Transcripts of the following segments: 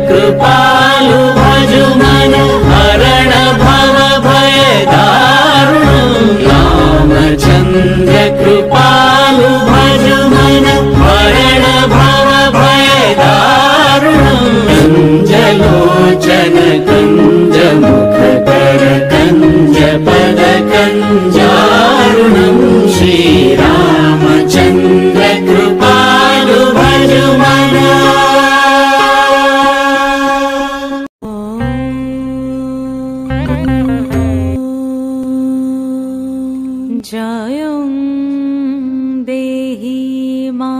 कृपालु भजु मन हरण भव भय दारुणं रामचन्द्र कृपालु भजु मन हरण भव भय दारुणं कञ्जलोचन कञ्ज मुख कर कञ्ज पद कञ्जारुणं श्रीरामचन्द्र कृपालु भजु मन। जयं देहि मा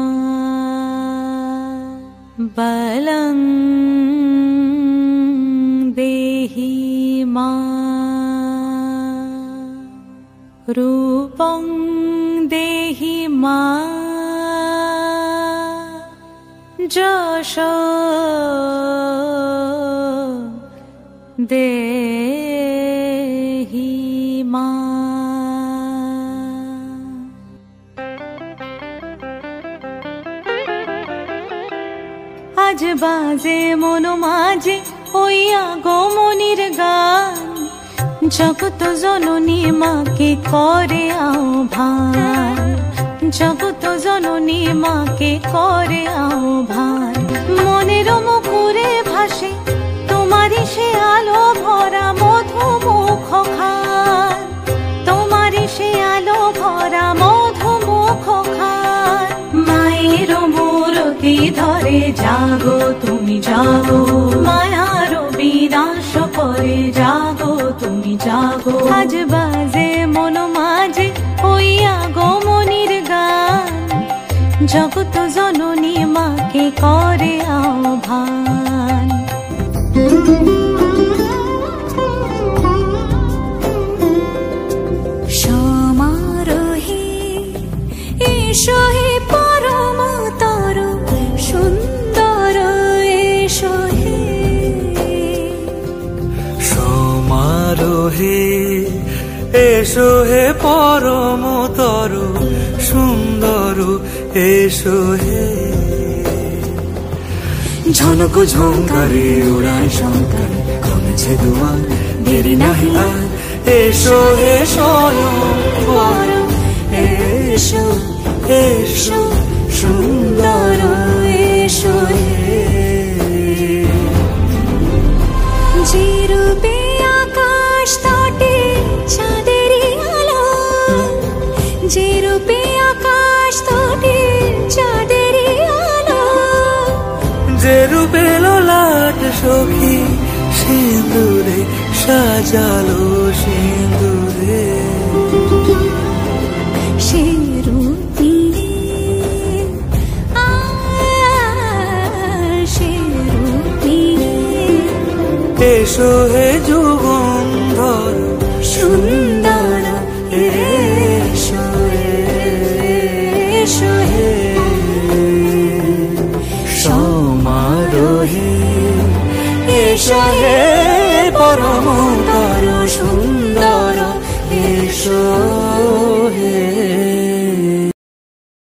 बलं देहि मा रूपं देहि मा यशो देहि मा। आज बाजे मनो माझे ओइया गो मनिर गान जगत जननी माके करे आह्वान जगत जननी माके करे आह्वान मनेर मुकुरे भासे तुम्हारी से आलो भरा मधु मुख खान तुम्हारी से आलो भरा मधु मुख खान माয়ের मूर्ति धरे जागो तुमी जागो मायार विनाश करे जागो तुमी जागो। आज बाजे मनो माझे ओइया गो मनिर गान जगत जननी माके करे आह्वान। समारोहे एषो हे परम तरु सुंदर एषो हे समारोहे एषो हे परम तरु सुंदर एषो हे झनक झंकारे उड़ाय शंकर खुलेছে দুয়ার দেরি নাহি আর एषो हे स्वयंवर एषो एषो सुंदर एषो हे যে রূপে আকাশ তটে চাঁদেরই আলো যে রূপে আকাশ তটে চাঁদেরই আলো যে রূপে ললাট সখী সিঁদুরে সাজালো সিঁদুরে সে রূপী সে রূপী এসো হে যুগন্ধর সুন্দর এসো এসো হে সমারোহে এসো হে পরম তর সুন্দর এসো হে।